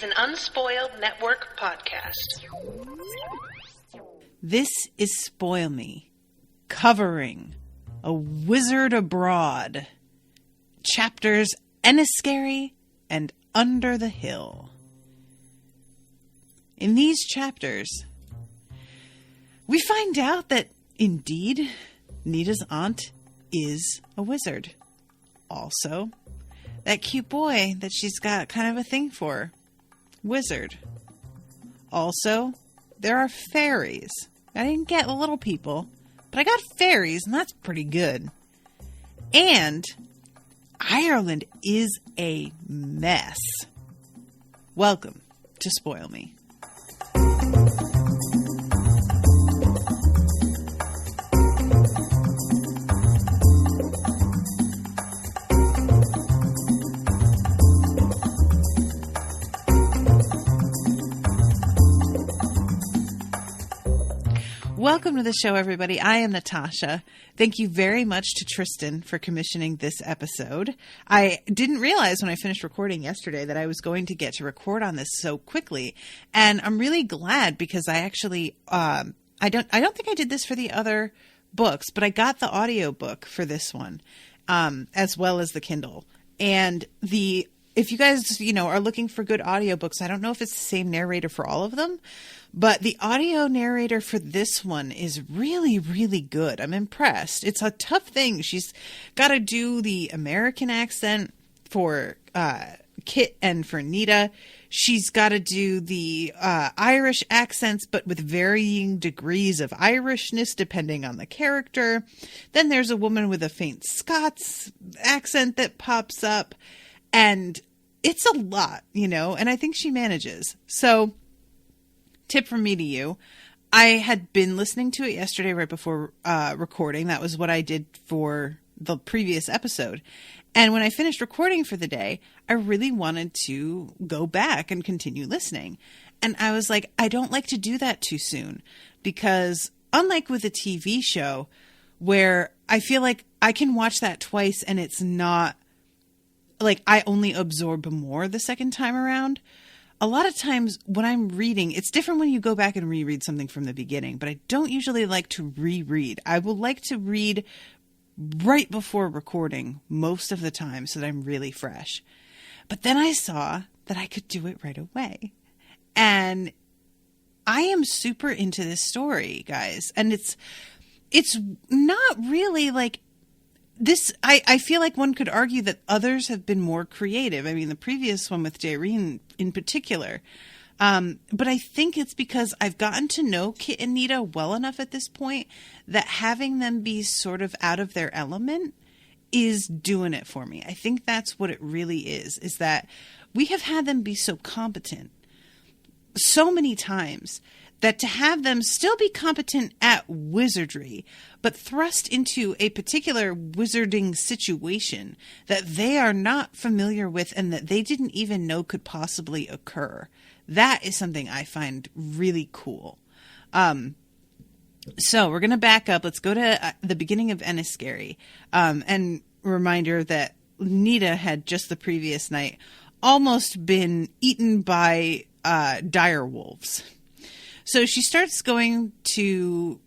an Unspoiled Network podcast. This is Spoil Me, covering A Wizard Abroad, chapters Enniscary and Under the Hill. In these chapters, we find out that, indeed, Nita's aunt is a wizard. Also, that cute boy that she's got kind of a thing for, wizard. Also, there are fairies. I didn't get little people, but I got fairies, and that's pretty good. And Ireland is a mess. Welcome to Spoil Me. Welcome to the show, everybody. I am Natasha. Thank you very much to Tristen for commissioning this episode. I didn't realize when I finished recording yesterday that I was going to get to record on this so quickly, and I'm really glad because I actually I don't think I did this for the other books, but I got the audiobook for this one as well as the Kindle. And if you guys, are looking for good audiobooks, I don't know if it's the same narrator for all of them, but the audio narrator for this one is really, really good. I'm impressed. It's a tough thing. She's got to do the American accent for Kit and for Nita. She's got to do the Irish accents, but with varying degrees of Irishness depending on the character. Then there's a woman with a faint Scots accent that pops up. And it's a lot, and I think she manages. So, tip from me to you. I had been listening to it yesterday right before recording. That was what I did for the previous episode. And when I finished recording for the day, I really wanted to go back and continue listening. And I was like, I don't like to do that too soon. Because unlike with a TV show, where I feel like I can watch that twice and it's not like I only absorb more the second time around. A lot of times when I'm reading, it's different when you go back and reread something from the beginning, but I don't usually like to reread. I will like to read right before recording most of the time so that I'm really fresh. But then I saw that I could do it right away. And I am super into this story, guys. And it's not really like this. I feel like one could argue that others have been more creative. I mean, the previous one with Daireen in particular. But I think it's because I've gotten to know Kit and Nita well enough at this point that having them be sort of out of their element is doing it for me. I think that's what it really is that we have had them be so competent so many times that to have them still be competent at wizardry, but thrust into a particular wizarding situation that they are not familiar with and that they didn't even know could possibly occur. That is something I find really cool. So we're going to back up. Let's go to the beginning of Enniscary. And reminder that Nita had just the previous night almost been eaten by dire wolves. So she starts going to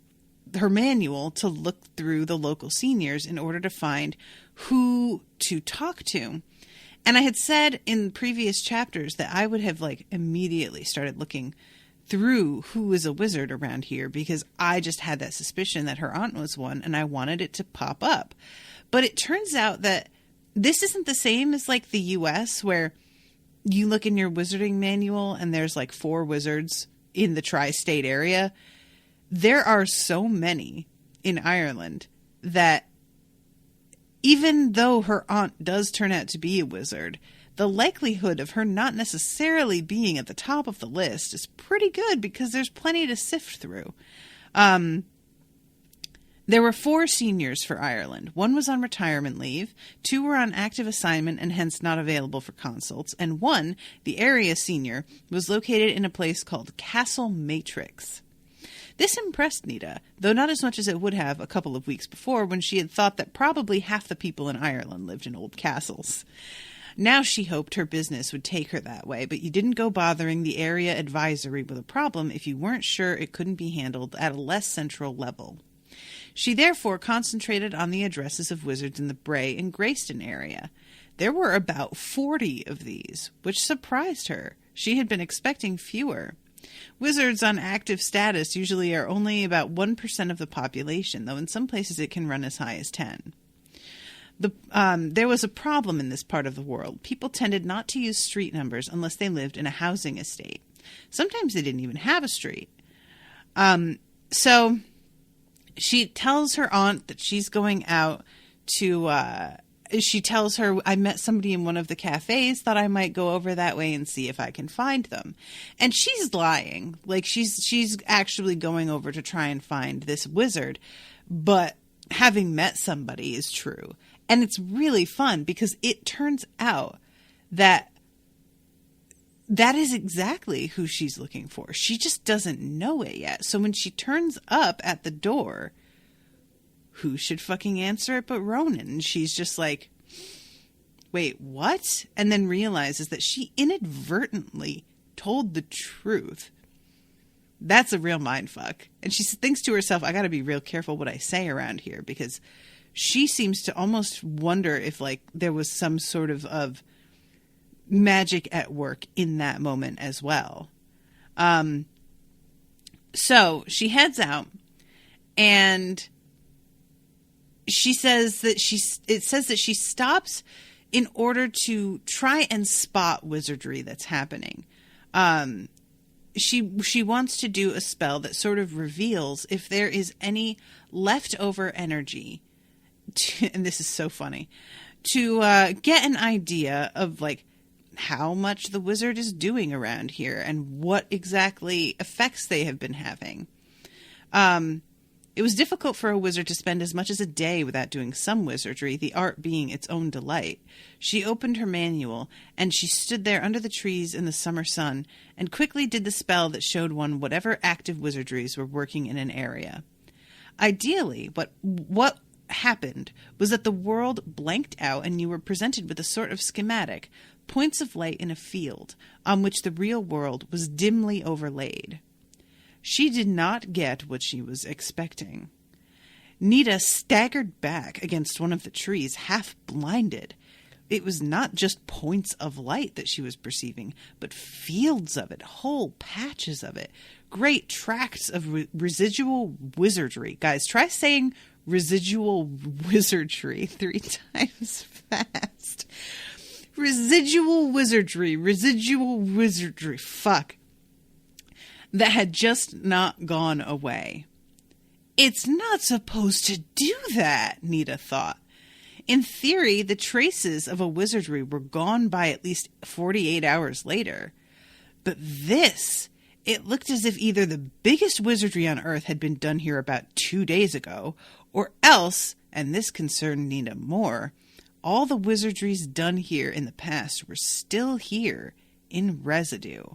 her manual to look through the local seniors in order to find who to talk to. And I had said in previous chapters that I would have immediately started looking through who is a wizard around here because I just had that suspicion that her aunt was one and I wanted it to pop up. But it turns out that this isn't the same as the US where you look in your wizarding manual and there's 4 wizards in the tri-state area. There are so many in Ireland that even though her aunt does turn out to be a wizard, the likelihood of her not necessarily being at the top of the list is pretty good because there's plenty to sift through. There were 4 seniors for Ireland. 1 was on retirement leave, 2 were on active assignment and hence not available for consults, and 1, the area senior, was located in a place called Castle Matrix. This impressed Nita, though not as much as it would have a couple of weeks before when she had thought that probably half the people in Ireland lived in old castles. Now she hoped her business would take her that way, but you didn't go bothering the area advisory with a problem if you weren't sure it couldn't be handled at a less central level. She therefore concentrated on the addresses of wizards in the Bray and Greyston area. There were about 40 of these, which surprised her. She had been expecting fewer. Wizards on active status usually are only about 1% of the population, though in some places it can run as high as 10. There was a problem in this part of the world. People tended not to use street numbers unless they lived in a housing estate. Sometimes they didn't even have a street. So she tells her aunt that she's going out to... she tells her, I met somebody in one of the cafes, thought I might go over that way and see if I can find them. And she's lying. Like, she's actually going over to try and find this wizard. But having met somebody is true. And it's really fun because it turns out that that is exactly who she's looking for. She just doesn't know it yet. So when she turns up at the door, who should fucking answer it but Ronan? And she's just like, wait, what? And then realizes that she inadvertently told the truth. That's a real mindfuck. And she thinks to herself, I got to be real careful what I say around here, because she seems to almost wonder if like there was some sort of magic at work in that moment as well. So she heads out, and she says that it says that she stops in order to try and spot wizardry that's happening. She wants to do a spell that sort of reveals if there is any leftover energy, and this is so funny, to get an idea of like how much the wizard is doing around here and what exactly effects they have been having. It was difficult for a wizard to spend as much as a day without doing some wizardry, the art being its own delight. She opened her manual, and she stood there under the trees in the summer sun, and quickly did the spell that showed one whatever active wizardries were working in an area. Ideally, what happened was that the world blanked out, and you were presented with a sort of schematic, points of light in a field, on which the real world was dimly overlaid. She did not get what she was expecting. Nita staggered back against one of the trees, half blinded. It was not just points of light that she was perceiving, but fields of it, whole patches of it, great tracts of residual wizardry. Guys, try saying residual wizardry 3 times fast. Residual wizardry, fuck. That had just not gone away. It's not supposed to do that, Nita thought. In theory, the traces of a wizardry were gone by at least 48 hours later. But this, it looked as if either the biggest wizardry on Earth had been done here about 2 days ago, or else, and this concerned Nita more, all the wizardries done here in the past were still here in residue.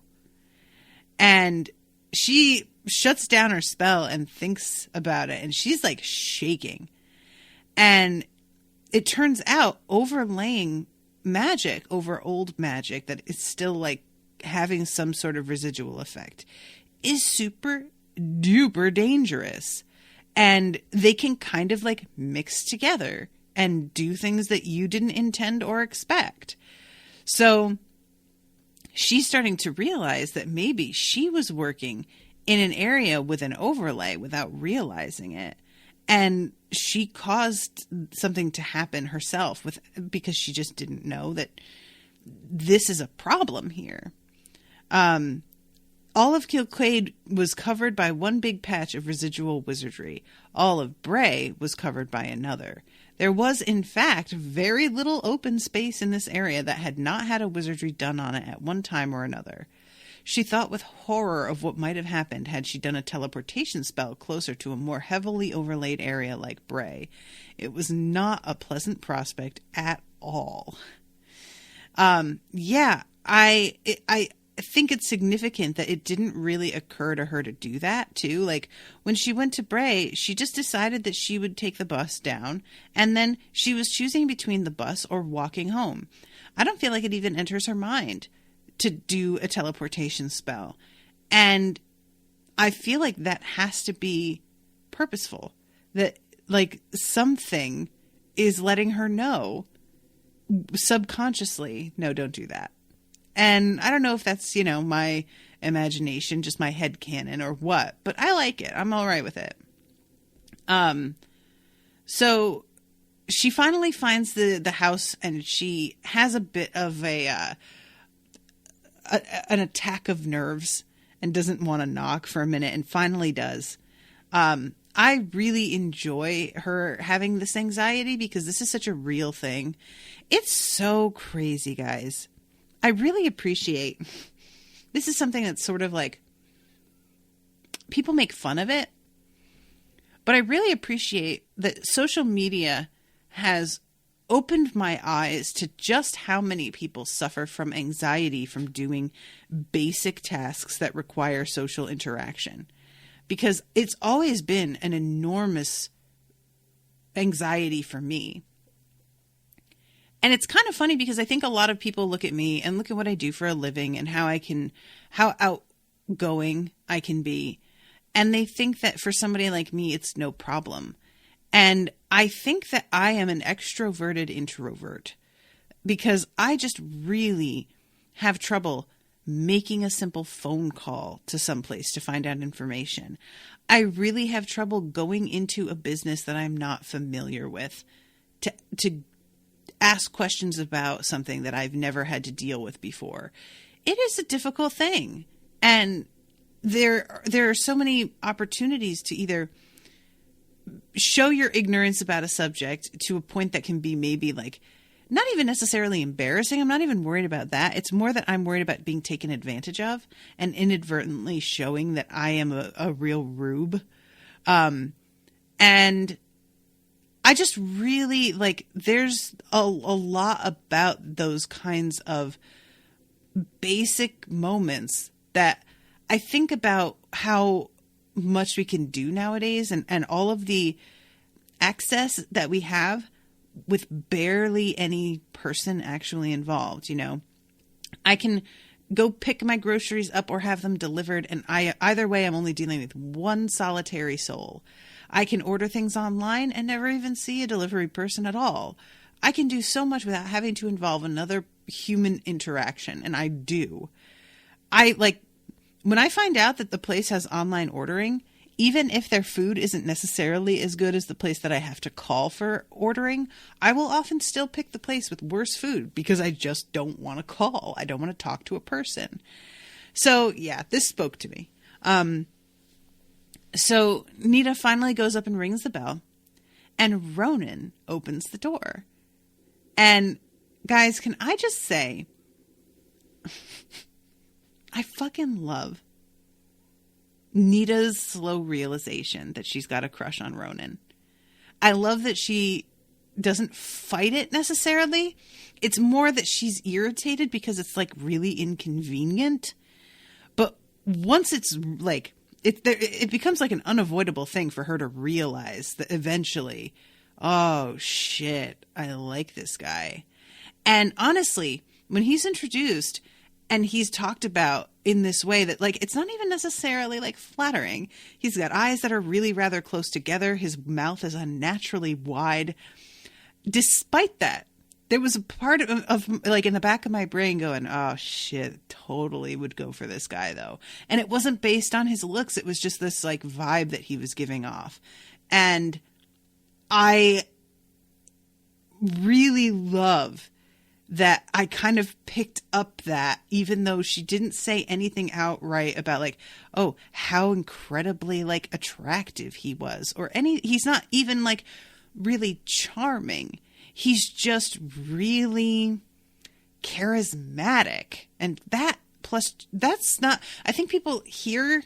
And she shuts down her spell and thinks about it, and she's like shaking. And it turns out overlaying magic over old magic that is still like having some sort of residual effect is super duper dangerous. And they can kind of like mix together and do things that you didn't intend or expect. So she's starting to realize that maybe she was working in an area with an overlay without realizing it. And she caused something to happen herself because she just didn't know that this is a problem here. All of Kilclade was covered by one big patch of residual wizardry. All of Bray was covered by another. There was, in fact, very little open space in this area that had not had a wizardry done on it at one time or another. She thought with horror of what might have happened had she done a teleportation spell closer to a more heavily overlaid area like Bray. It was not a pleasant prospect at all. I think it's significant that it didn't really occur to her to do that too. Like when she went to Bray, she just decided that she would take the bus down, and then she was choosing between the bus or walking home. I don't feel like it even enters her mind to do a teleportation spell. And I feel like that has to be purposeful. That like something is letting her know subconsciously, no, don't do that. And I don't know if that's, my imagination, just my headcanon or what, but I like it. I'm all right with it. So she finally finds the house, and she has a bit of an attack of nerves and doesn't want to knock for a minute, and finally does. I really enjoy her having this anxiety because this is such a real thing. It's so crazy, guys. I really appreciate, this is something that's sort of like, people make fun of it, but I really appreciate that social media has opened my eyes to just how many people suffer from anxiety from doing basic tasks that require social interaction. Because it's always been an enormous anxiety for me. And it's kind of funny because I think a lot of people look at me and look at what I do for a living and how outgoing I can be. And they think that for somebody like me, it's no problem. And I think that I am an extroverted introvert because I just really have trouble making a simple phone call to someplace to find out information. I really have trouble going into a business that I'm not familiar with to ask questions about something that I've never had to deal with before. It is a difficult thing. And there are so many opportunities to either show your ignorance about a subject to a point that can be maybe like not even necessarily embarrassing. I'm not even worried about that. It's more that I'm worried about being taken advantage of and inadvertently showing that I am a real rube. And I just really like, there's a lot about those kinds of basic moments that I think about how much we can do nowadays and all of the access that we have with barely any person actually involved. I can go pick my groceries up or have them delivered, and either way, I'm only dealing with one solitary soul. I can order things online and never even see a delivery person at all. I can do so much without having to involve another human interaction, and I do. When I find out that the place has online ordering, even if their food isn't necessarily as good as the place that I have to call for ordering, I will often still pick the place with worse food because I just don't want to call. I don't want to talk to a person. So yeah, this spoke to me. So Nita finally goes up and rings the bell, and Ronan opens the door. And guys, can I just say, I fucking love Nita's slow realization that she's got a crush on Ronan. I love that she doesn't fight it necessarily. It's more that she's irritated because it's like really inconvenient. But once it's like, it becomes like an unavoidable thing for her to realize that eventually, oh shit, I like this guy. And honestly, when he's introduced and he's talked about in this way that like, it's not even necessarily like flattering. He's got eyes that are really rather close together. His mouth is unnaturally wide. Despite that, there was a part of like in the back of my brain going, oh shit, totally would go for this guy though. And it wasn't based on his looks. It was just this like vibe that he was giving off. And I really love that I kind of picked up that, even though she didn't say anything outright about like, oh, how incredibly like attractive he was, or he's not even like really charming. He's just really charismatic. And that's not, I think people hear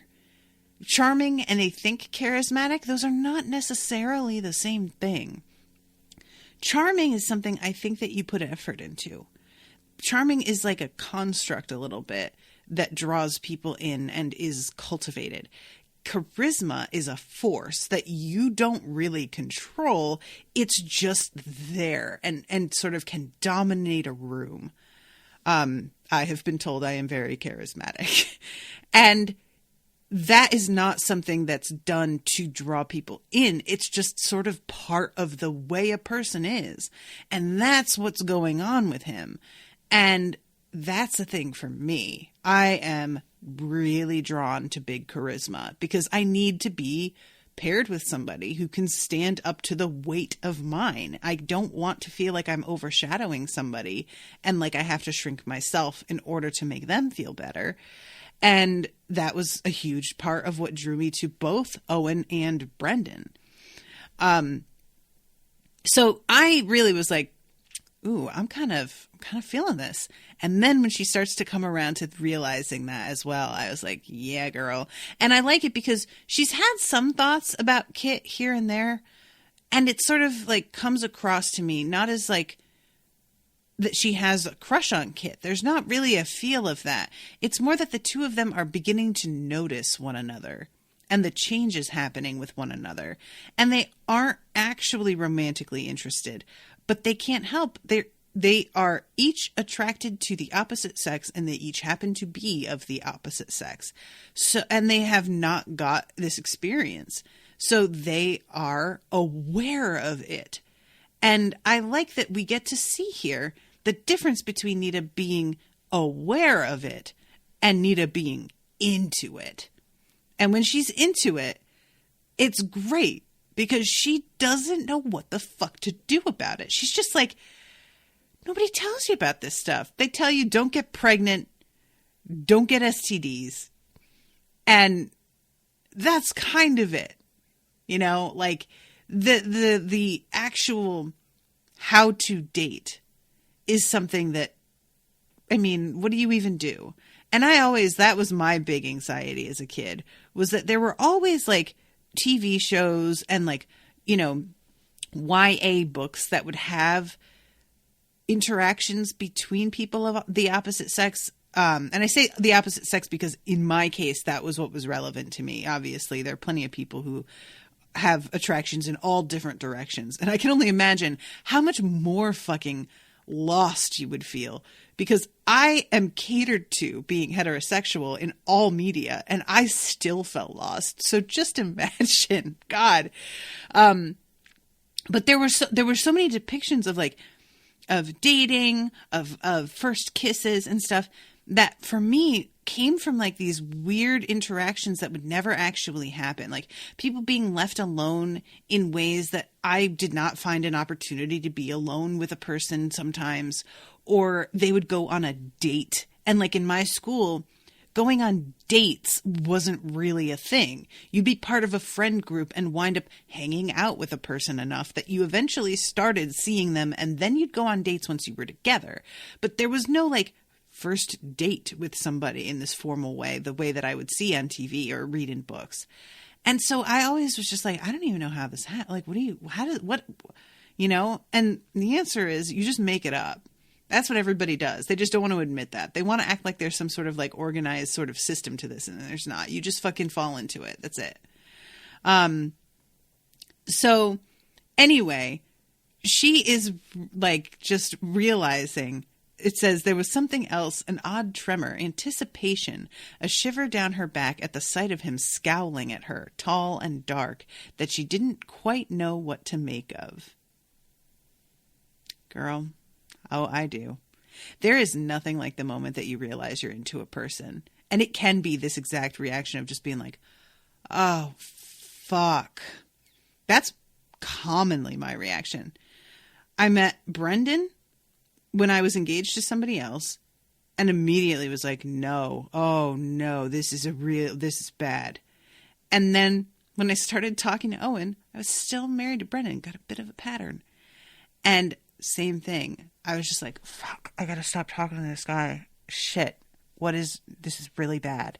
charming and they think charismatic. Those are not necessarily the same thing. Charming is something I think that you put effort into. Charming is like a construct a little bit that draws people in and is cultivated. charisma is a force that you don't really control. It's just there and sort of can dominate a room. I have been told I am very charismatic. And that is not something that's done to draw people in. It's just sort of part of the way a person is. And that's what's going on with him. And that's the thing for me. I am really drawn to big charisma because I need to be paired with somebody who can stand up to the weight of mine. I don't want to feel like I'm overshadowing somebody and like I have to shrink myself in order to make them feel better. And that was a huge part of what drew me to both Owen and Brendan. So I really was like, ooh, I'm kind of feeling this. And then when she starts to come around to realizing that as well, I was like, yeah, girl. And I like it because she's had some thoughts about Kit here and there. And it sort of like comes across to me, not as like that she has a crush on Kit. There's not really a feel of that. It's more that the two of them are beginning to notice one another and the changes happening with one another. And they aren't actually romantically interested, but they can't help. They are each attracted to the opposite sex, and they each happen to be of the opposite sex. So, and they have not got this experience. So they are aware of it. And I like that we get to see here the difference between Nita being aware of it and Nita being into it. And when she's into it, it's great because she doesn't know what the fuck to do about it. She's just like, nobody tells you about this stuff. They tell you don't get pregnant, don't get STDs. And that's kind of it. You know, like the actual how to date is something that, I mean, what do you even do? And that was my big anxiety as a kid, was that there were always like TV shows and like, you know, YA books that would have interactions between people of the opposite sex. And I say the opposite sex because in my case, that was what was relevant to me. Obviously, there are plenty of people who have attractions in all different directions. And I can only imagine how much more fucking lost you would feel, because I am catered to being heterosexual in all media and I still felt lost. So just imagine, God. But there were so many depictions of like, of dating, of first kisses and stuff that for me came from like these weird interactions that would never actually happen. Like people being left alone in ways that I did not find an opportunity to be alone with a person sometimes, or they would go on a date. And like in my school, going on dates wasn't really a thing. You'd be part of a friend group and wind up hanging out with a person enough that you eventually started seeing them, and then you'd go on dates once you were together. But there was no like first date with somebody in this formal way, the way that I would see on TV or read in books. And so I always was just like, I don't even know how this happened. Like, you know? And the answer is you just make it up. That's what everybody does. They just don't want to admit that. They want to act like there's some sort of like organized sort of system to this, and there's not. You just fucking fall into it. That's it. So anyway, she is like just realizing, it says there was something else, an odd tremor, anticipation, a shiver down her back at the sight of him scowling at her, tall and dark, that she didn't quite know what to make of. Girl. Oh, I do. There is nothing like the moment that you realize you're into a person. And it can be this exact reaction of just being like, oh, fuck. That's commonly my reaction. I met Brendan when I was engaged to somebody else and immediately was like, no, oh no, this is bad. And then when I started talking to Owen, I was still married to Brendan, got a bit of a pattern. And same thing. I was just like, fuck, I gotta stop talking to this guy. Shit. This is really bad.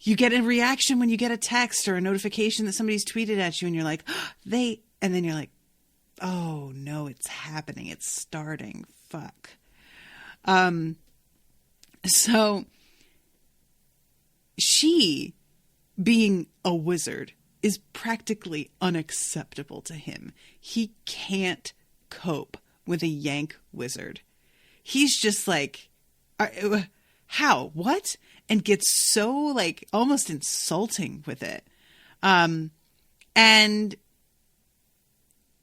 You get a reaction when you get a text or a notification that somebody's tweeted at you and you're like, and then you're like, oh no, it's happening. It's starting. Fuck. So she being a wizard is practically unacceptable to him. He can't cope with a Yank wizard. He's just like, how? What? And gets so like almost insulting with it. And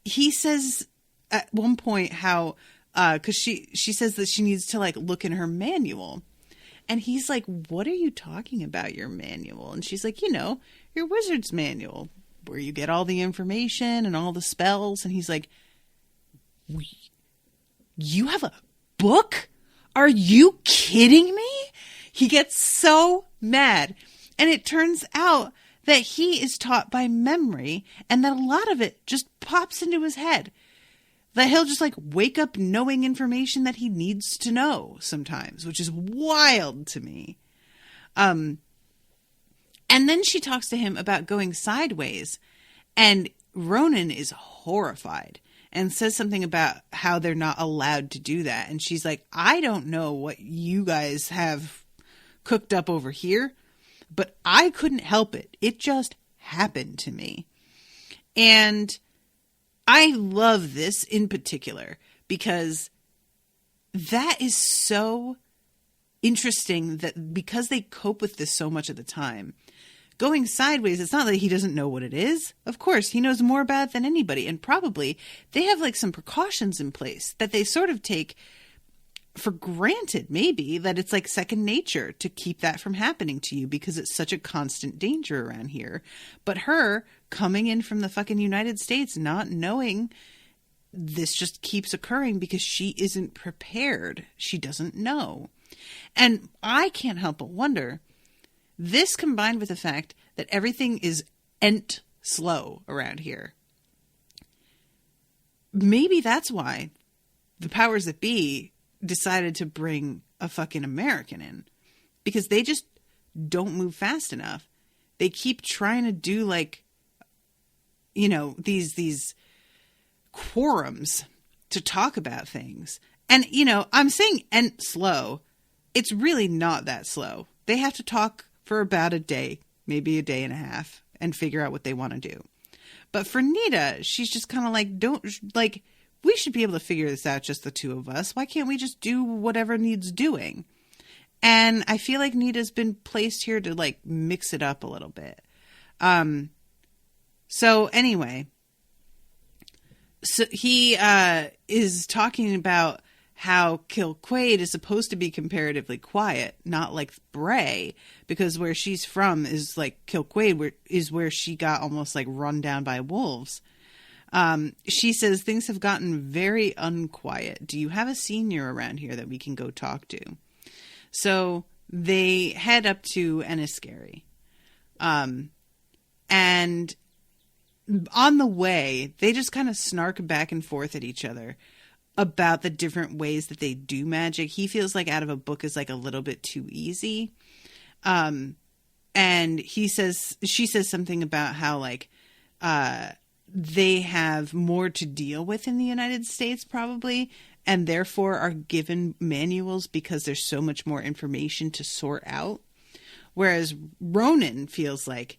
he says at one point how, cause she says that she needs to like look in her manual. And he's like, what are you talking about, your manual? And she's like, your wizard's manual, where you get all the information and all the spells. And he's like, you have a book? Are you kidding me? He gets so mad. And it turns out that he is taught by memory and that a lot of it just pops into his head. That he'll just like wake up knowing information that he needs to know sometimes, which is wild to me. And then she talks to him about going sideways, and Ronan is horrified and says something about how they're not allowed to do that. And she's like, I don't know what you guys have cooked up over here, but I couldn't help it. It just happened to me. And I love this in particular because that is so interesting, that because they cope with this so much of the time, going sideways, it's not that he doesn't know what it is. Of course, he knows more about it than anybody. And probably they have like some precautions in place that they sort of take for granted, maybe, that it's like second nature to keep that from happening to you because it's such a constant danger around here. But her coming in from the fucking United States, not knowing, this just keeps occurring because she isn't prepared. She doesn't know. And I can't help but wonder, this combined with the fact that everything is slow around here, maybe that's why the powers that be decided to bring a fucking American in, because they just don't move fast enough. They keep trying to do like, these quorums to talk about things. And, I'm saying slow. It's really not that slow. They have to talk for about a day, maybe a day and a half, and figure out what they want to do. But for Nita, she's just kind of like, we should be able to figure this out, just the two of us. Why can't we just do whatever needs doing? And I feel like Nita's been placed here to like mix it up a little bit. So anyway, so he is talking about how Kilquade is supposed to be comparatively quiet, not like Bray, because where she's from is like Kilquade is where she got almost like run down by wolves. She says things have gotten very unquiet. Do you have a senior around here that we can go talk to? So they head up to Enniskerry. And on the way, they just kind of snark back and forth at each other about the different ways that they do magic. He feels like Out of a Book is like a little bit too easy. And she says something about how like, they have more to deal with in the United States probably, and therefore are given manuals because there's so much more information to sort out. Whereas Ronan feels like,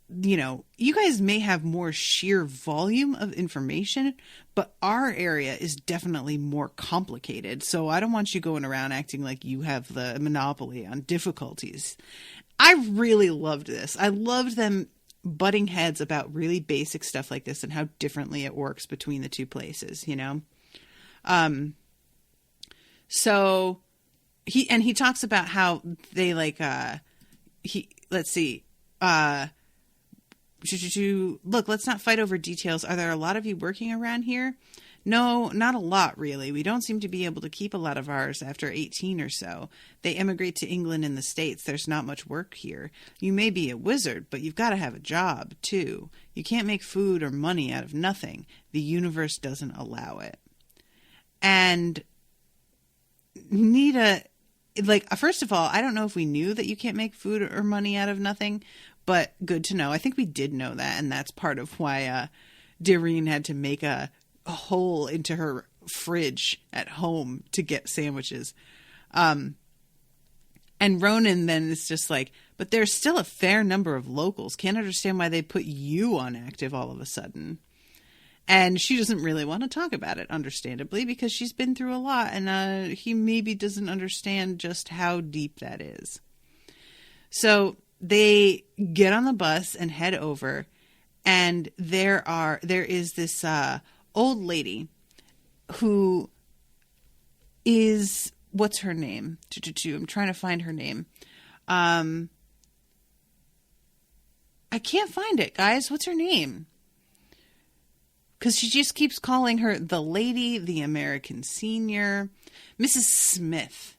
you guys may have more sheer volume of information, but our area is definitely more complicated. So I don't want you going around acting like you have the monopoly on difficulties. I really loved this. I loved them butting heads about really basic stuff like this and how differently it works between the two places, So he talks about how they like, look, let's not fight over details. Are there a lot of you working around here? No, not a lot, really. We don't seem to be able to keep a lot of ours after 18 or so. They emigrate to England and the States. There's not much work here. You may be a wizard, but you've got to have a job, too. You can't make food or money out of nothing. The universe doesn't allow it. And Nita, like, first of all, I don't know if we knew that you can't make food or money out of nothing, but good to know. I think we did know that, and that's part of why Doreen had to make a hole into her fridge at home to get sandwiches. And Ronan then is just like, but there's still a fair number of locals. Can't understand why they put you on active all of a sudden. And she doesn't really want to talk about it, understandably, because she's been through a lot. And he maybe doesn't understand just how deep that is. So they get on the bus and head over. And there is this old lady who is, what's her name? I'm trying to find her name. I can't find it, guys. What's her name? Because she just keeps calling her the lady, the American senior, Mrs. Smith.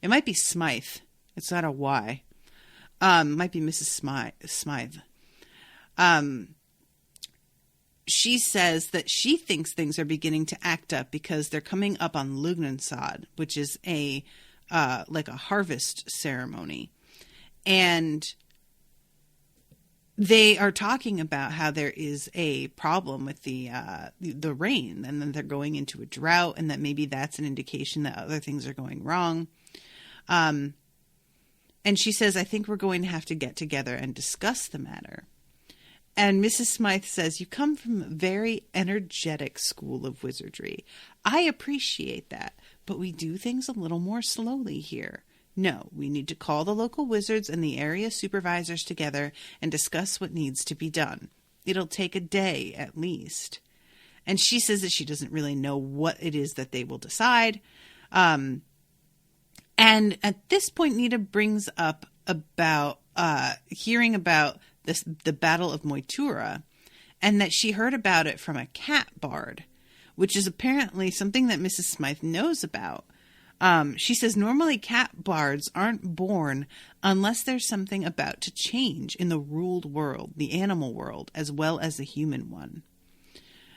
It might be Smythe. It's not a Y. Might be Mrs. Smythe. She says that she thinks things are beginning to act up because they're coming up on Lugnasad, which is like a harvest ceremony. And they are talking about how there is a problem with the rain, and then they're going into a drought, and that maybe that's an indication that other things are going wrong. And she says, I think we're going to have to get together and discuss the matter. And Mrs. Smythe says, you come from a very energetic school of wizardry. I appreciate that, but we do things a little more slowly here. No, we need to call the local wizards and the area supervisors together and discuss what needs to be done. It'll take a day at least. And she says that she doesn't really know what it is that they will decide. And at this point, Nita brings up about hearing about the Battle of Moitura, and that she heard about it from a cat bard, which is apparently something that Mrs. Smythe knows about. She says normally cat bards aren't born unless there's something about to change in the ruled world, the animal world, as well as the human one.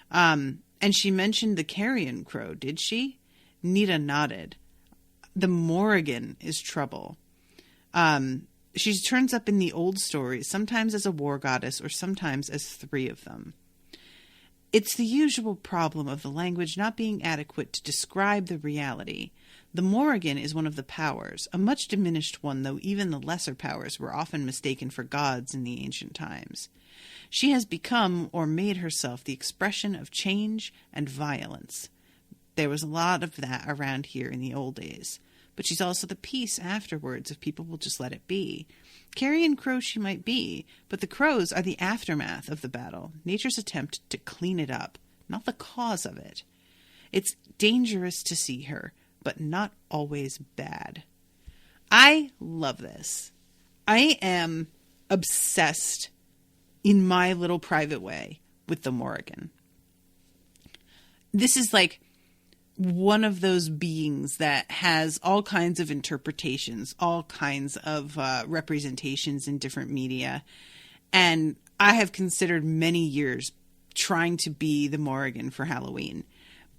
And she mentioned the carrion crow, did she? Nita nodded. The Morrigan is trouble. She turns up in the old stories, sometimes as a war goddess or sometimes as three of them. It's the usual problem of the language not being adequate to describe the reality. The Morrigan is one of the powers, a much diminished one, though even the lesser powers were often mistaken for gods in the ancient times. She has become or made herself the expression of change and violence. There was a lot of that around here in the old days. But she's also the peace afterwards if people will just let it be. Carrion crow she might be, but the crows are the aftermath of the battle, nature's attempt to clean it up, not the cause of it. It's dangerous to see her, but not always bad. I love this. I am obsessed in my little private way with the Morrigan. This is like one of those beings that has all kinds of interpretations, all kinds of representations in different media. And I have considered many years trying to be the Morrigan for Halloween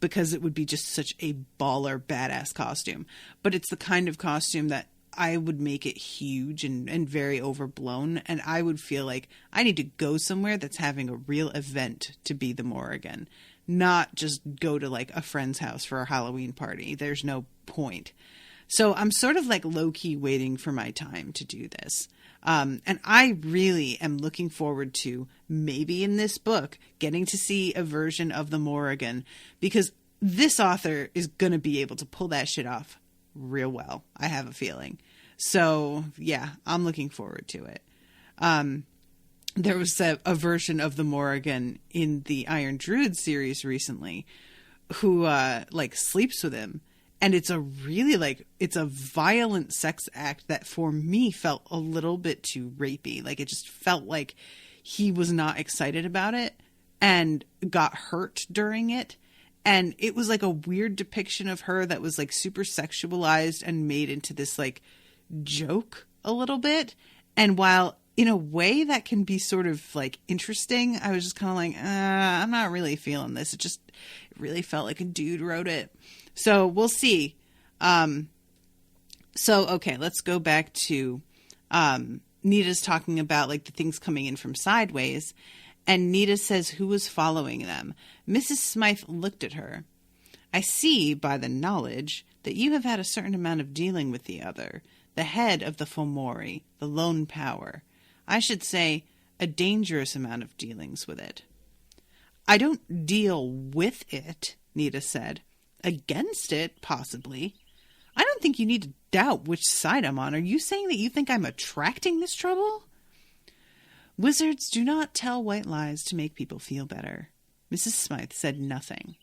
because it would be just such a baller, badass costume. But it's the kind of costume that I would make it huge and very overblown. And I would feel like I need to go somewhere that's having a real event to be the Morrigan. Not just go to like a friend's house for a Halloween party. There's no point. So I'm sort of like low-key waiting for my time to do this. And I really am looking forward to maybe in this book getting to see a version of the Morrigan, because this author is going to be able to pull that shit off real well. I have a feeling. So yeah, I'm looking forward to it. There was a version of the Morrigan in the Iron Druid series recently who, like, sleeps with him. And it's a really, it's a violent sex act that for me felt a little bit too rapey. Like, it just felt like he was not excited about it and got hurt during it. And it was like a weird depiction of her that was, like, super sexualized and made into this, like, joke a little bit. And while in a way that can be sort of like interesting, I was just kind of like, I'm not really feeling this. It really felt like a dude wrote it. So we'll see. Okay, let's go back to Nita's talking about like the things coming in from sideways. And Nita says who was following them. Mrs. Smythe looked at her. I see by the knowledge that you have had a certain amount of dealing with the other. the head of the Fomori, the lone power. I should say, a dangerous amount of dealings with it. I don't deal with it, Nita said. Against it, possibly. I don't think you need to doubt which side I'm on. Are you saying that you think I'm attracting this trouble? Wizards do not tell white lies to make people feel better. Mrs. Smythe said nothing.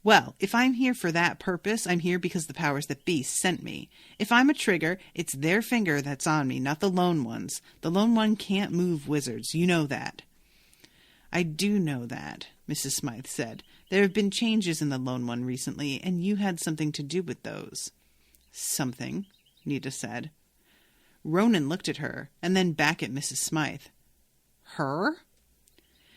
Well, if I'm here for that purpose, I'm here because the powers that be sent me. If I'm a trigger, it's their finger that's on me, not the lone one's. The lone one can't move wizards. You know that. I do know that, Mrs. Smythe said. There have been changes in the lone one recently, and you had something to do with those. Something, Nita said. Ronan looked at her, and then back at Mrs. Smythe. Her?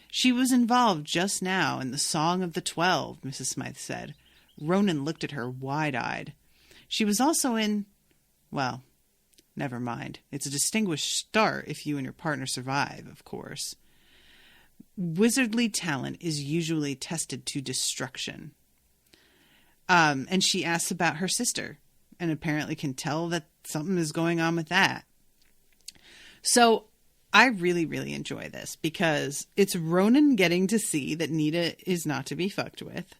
She was involved just now in the Song of the 12, Mrs. Smythe said. Ronan looked at her wide-eyed. She was also in... Well, never mind. It's a distinguished start if you and your partner survive, of course. Wizardly talent is usually tested to destruction. And she asks about her sister, and apparently can tell that something is going on with that. So I really, really enjoy this because it's Ronan getting to see that Nita is not to be fucked with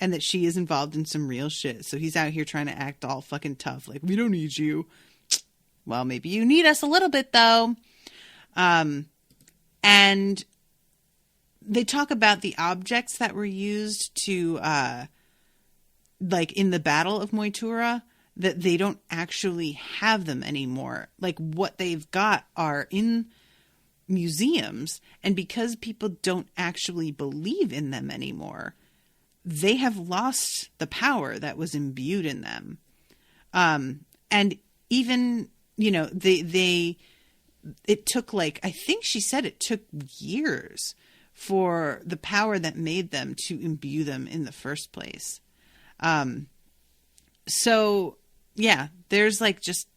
and that she is involved in some real shit. So he's out here trying to act all fucking tough. Like, we don't need you. Well, maybe you need us a little bit, though. And they talk about the objects that were used to, like in the Battle of Moitura, that they don't actually have them anymore. Like what they've got are in museums, and because people don't actually believe in them anymore, they have lost the power that was imbued in them. And even, you know, it took like, I think she said it took years for the power that made them to imbue them in the first place. So yeah, there's like just,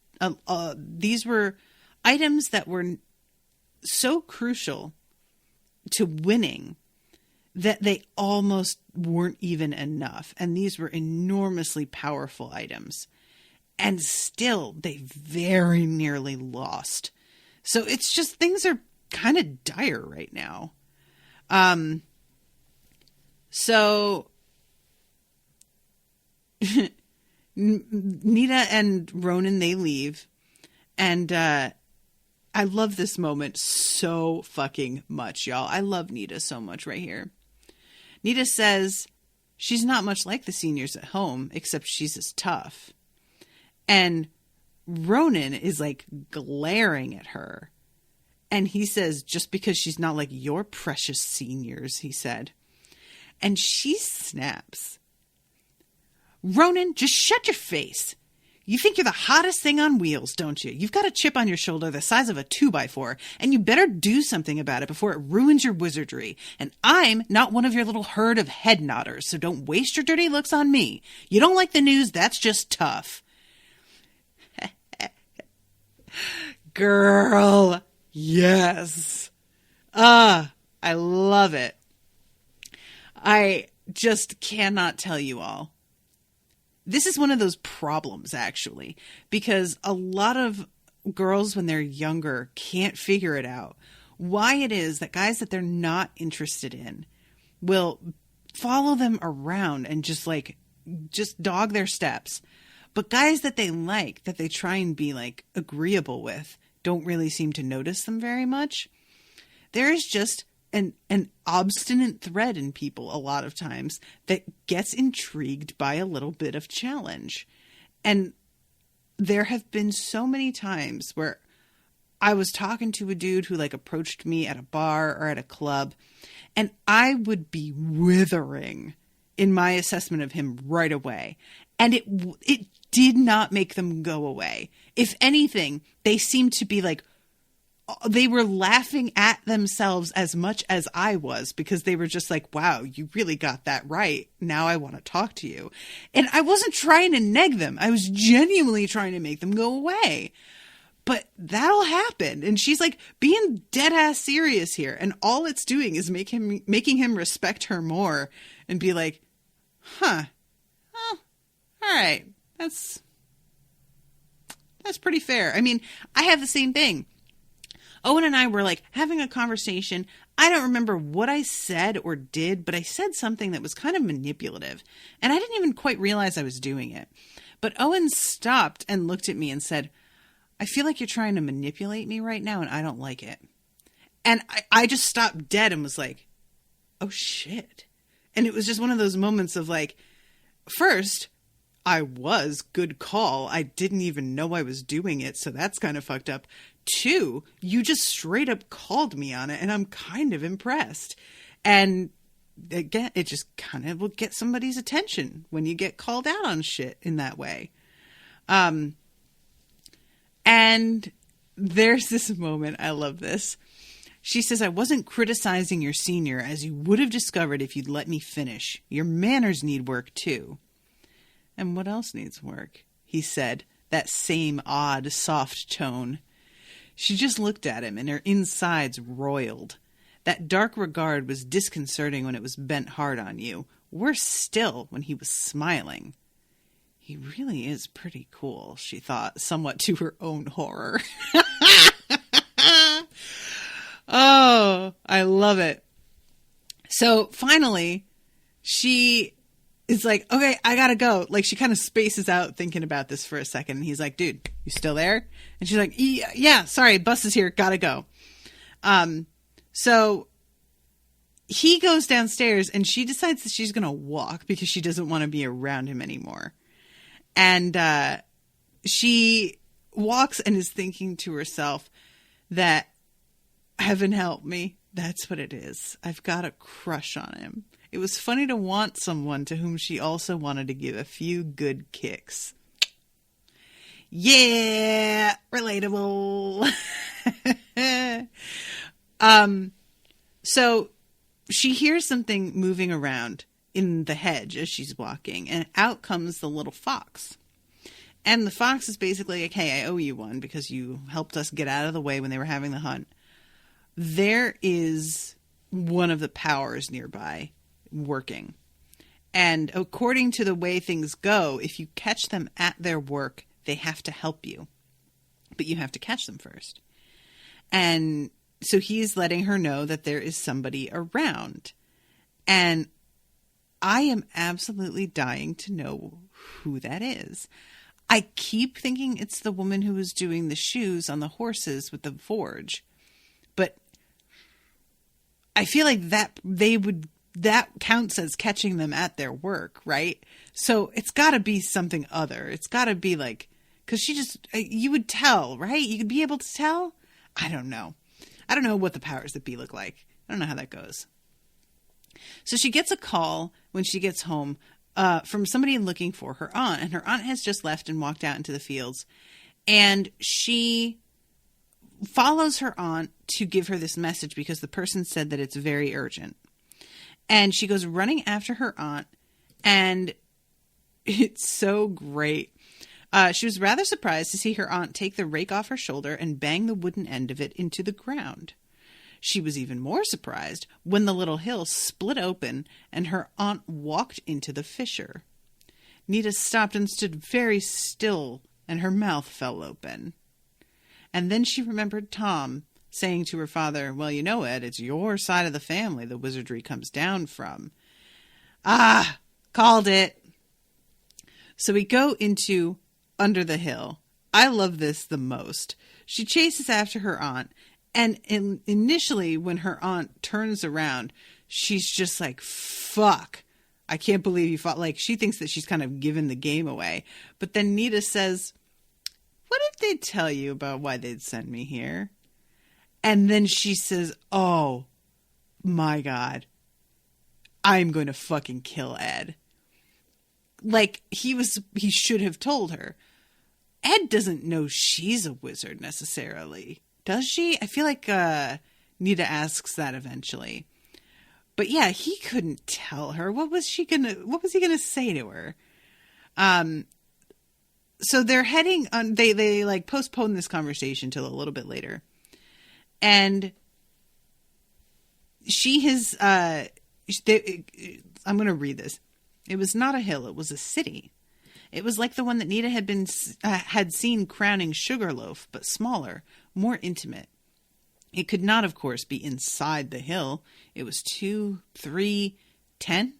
these were items that were so crucial to winning that they almost weren't even enough. And these were enormously powerful items. And still, they very nearly lost. So it's just, things are kind of dire right now. So Nita and Ronan, they leave. And I love this moment so fucking much, y'all. I love Nita so much right here. Nita says she's not much like the seniors at home, except she's as tough. And Ronan is like glaring at her. And he says, just because she's not like your precious seniors, he said. And she snaps. Ronan, just shut your face. You think you're the hottest thing on wheels, don't you? You've got a chip on your shoulder the size of a 2x4, and you better do something about it before it ruins your wizardry. And I'm not one of your little herd of head nodders, so don't waste your dirty looks on me. You don't like the news, that's just tough. Girl, yes. I love it. I just cannot tell you all. This is one of those problems, actually, because a lot of girls when they're younger can't figure it out. Why it is that guys that they're not interested in will follow them around and just dog their steps. But guys that they like, that they try and be like agreeable with, don't really seem to notice them very much. There is just an obstinate thread in people a lot of times that gets intrigued by a little bit of challenge. And there have been so many times where I was talking to a dude who like approached me at a bar or at a club, and I would be withering in my assessment of him right away. And it did not make them go away. If anything, they seemed to be like, they were laughing at themselves as much as I was, because they were just like, wow, you really got that right. Now I want to talk to you. And I wasn't trying to neg them. I was genuinely trying to make them go away. But that'll happen. And she's like being dead ass serious here. And all it's doing is making him respect her more and be like, huh, oh, all right. That's That's pretty fair. I mean, I have the same thing. Owen and I were like having a conversation. I don't remember what I said or did, but I said something that was kind of manipulative. And I didn't even quite realize I was doing it. But Owen stopped and looked at me and said, I feel like you're trying to manipulate me right now and I don't like it. And I just stopped dead and was like, oh shit. And it was just one of those moments of like, first, I was good call. I didn't even know I was doing it. So that's kind of fucked up. 2, you just straight up called me on it and I'm kind of impressed. And again, it just kind of will get somebody's attention when you get called out on shit in that way. And there's this moment. I love this. She says, I wasn't criticizing your senior as you would have discovered if you'd let me finish. Your manners need work too. And what else needs work? He said, that same odd, soft tone. She just looked at him and her insides roiled. That dark regard was disconcerting when it was bent hard on you. Worse still when he was smiling. He really is pretty cool, she thought, somewhat to her own horror. Oh, I love it. So finally, she is like, okay, I gotta go. Like, she kind of spaces out thinking about this for a second. And he's like, dude, you still there? And she's like, yeah, sorry, bus is here. Gotta go. So he goes downstairs and she decides that she's going to walk because she doesn't want to be around him anymore. And she walks and is thinking to herself that, heaven help me, that's what it is. I've got a crush on him. It was funny to want someone to whom she also wanted to give a few good kicks. Yeah, relatable. So she hears something moving around in the hedge as she's walking, and out comes the little fox. And the fox is basically like, hey, I owe you one because you helped us get out of the way when they were having the hunt. There is one of the powers nearby working. And according to the way things go, if you catch them at their work, they have to help you. But you have to catch them first. And so he's letting her know that there is somebody around. And I am absolutely dying to know who that is. I keep thinking it's the woman who was doing the shoes on the horses with the forge. But I feel like that counts as catching them at their work, right? So it's got to be something other. It's got to be like, because you would tell, right? You could be able to tell. I don't know. I don't know what the powers that be look like. I don't know how that goes. So she gets a call when she gets home from somebody looking for her aunt. And her aunt has just left and walked out into the fields. And she follows her aunt to give her this message because the person said that it's very urgent. And she goes running after her aunt. And it's so great. She was rather surprised to see her aunt take the rake off her shoulder and bang the wooden end of it into the ground. She was even more surprised when the little hill split open and her aunt walked into the fissure. Nita stopped and stood very still, and her mouth fell open. And then she remembered Tom saying to her father, well, you know, Ed, it's your side of the family the wizardry comes down from. Ah, called it. So we go into Under the Hill. I love this the most. She chases after her aunt. And initially, when her aunt turns around, she's just like, fuck, I can't believe you fought. Like, she thinks that she's kind of given the game away. But then Nita says, what if they tell you about why they'd send me here? And then she says, oh, my God, I'm going to fucking kill Ed. Like, he should have told her. Ed doesn't know she's a wizard necessarily. Does she? I feel like Nita asks that eventually. But yeah, he couldn't tell her. What was he gonna say to her? So they're heading on. They like postpone this conversation till a little bit later, and she has. I'm gonna read this. It was not a hill. It was a city. It was like the one that Nita had seen crowning Sugarloaf, but smaller, more intimate. It could not, of course, be inside the hill. It was 2, 3, 10,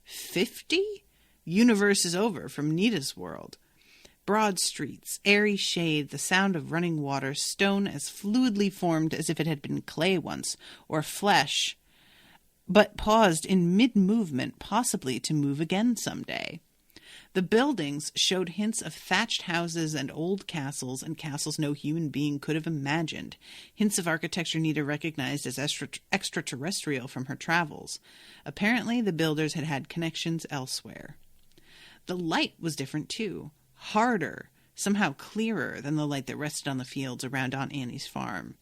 50 universes over from Nita's world. Broad streets, airy shade, the sound of running water, stone as fluidly formed as if it had been clay once, or flesh, but paused in mid-movement, possibly to move again someday. The buildings showed hints of thatched houses and old castles, and castles no human being could have imagined. Hints of architecture Nita recognized as extraterrestrial from her travels. Apparently, the builders had had connections elsewhere. The light was different, too. Harder, somehow clearer than the light that rested on the fields around Aunt Annie's farm.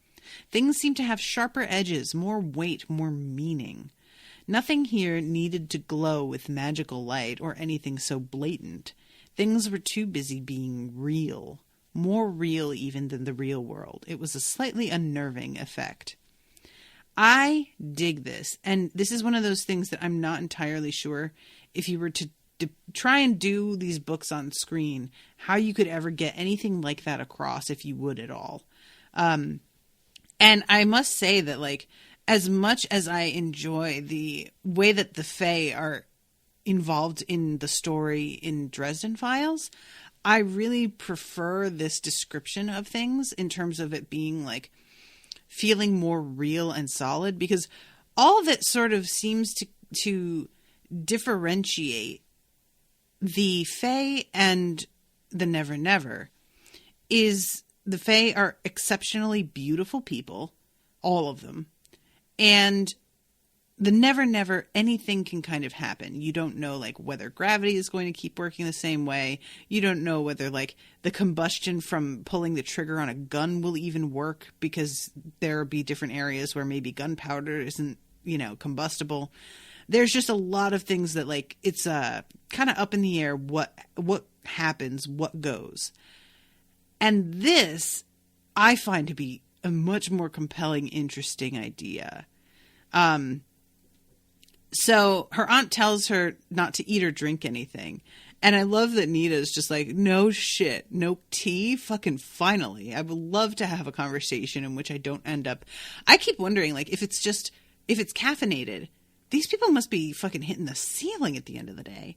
Things seemed to have sharper edges, more weight, more meaning. Nothing here needed to glow with magical light or anything so blatant. Things were too busy being real, more real even than the real world. It was a slightly unnerving effect. I dig this, and this is one of those things that I'm not entirely sure if you were to try and do these books on screen, how you could ever get anything like that across, if you would at all. And I must say that, like, as much as I enjoy the way that the Fae are involved in the story in Dresden Files, I really prefer this description of things in terms of it being, like, feeling more real and solid, because all of it sort of seems to differentiate the Fae and the Never Never. Is the Fae are exceptionally beautiful people, all of them. And the Never Never, anything can kind of happen. You don't know, like, whether gravity is going to keep working the same way. You don't know whether, like, the combustion from pulling the trigger on a gun will even work, because there'll be different areas where maybe gunpowder isn't, combustible. There's just a lot of things that, like, it's kind of up in the air what happens, what goes. And this, I find to be a much more compelling, interesting idea. So her aunt tells her not to eat or drink anything. And I love that Nita is just like, no shit, no tea, fucking finally. I would love to have a conversation in which I don't end up... I keep wondering, like, if it's caffeinated, these people must be fucking hitting the ceiling at the end of the day.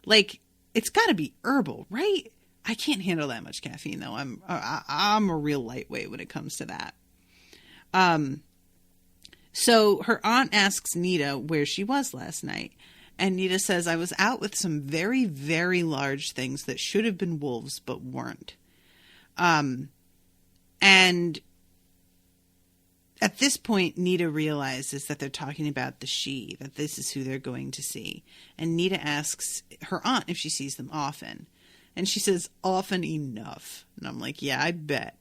Like, it's gotta be herbal, right? I can't handle that much caffeine, though. I'm a real lightweight when it comes to that. So her aunt asks Nita where she was last night. And Nita says, I was out with some very, very large things that should have been wolves, but weren't. And at this point, Nita realizes that they're talking about the she, that this is who they're going to see. And Nita asks her aunt if she sees them often. And she says, often enough. And I'm like, yeah, I bet.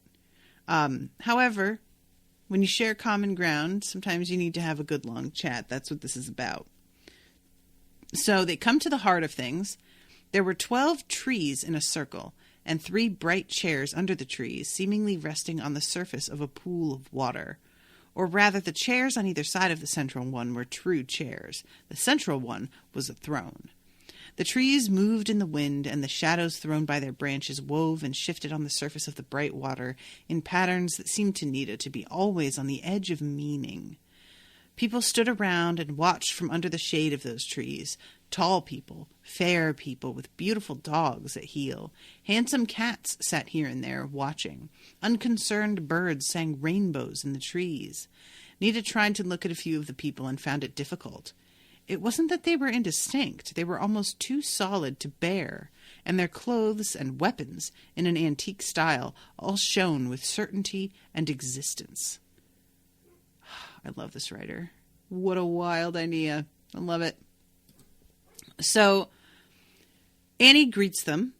However, when you share common ground, sometimes you need to have a good long chat. That's what this is about. So they come to the heart of things. There were 12 trees in a circle, and 3 bright chairs under the trees, seemingly resting on the surface of a pool of water. Or rather, the chairs on either side of the central one were true chairs. The central one was a throne. The trees moved in the wind, and the shadows thrown by their branches wove and shifted on the surface of the bright water in patterns that seemed to Nita to be always on the edge of meaning. People stood around and watched from under the shade of those trees. Tall people, fair people with beautiful dogs at heel. Handsome cats sat here and there watching. Unconcerned birds sang rainbows in the trees. Nita tried to look at a few of the people and found it difficult. It wasn't that they were indistinct. They were almost too solid to bear, and their clothes and weapons, in an antique style, all shone with certainty and existence. I love this writer. What a wild idea. I love it. So Annie greets them,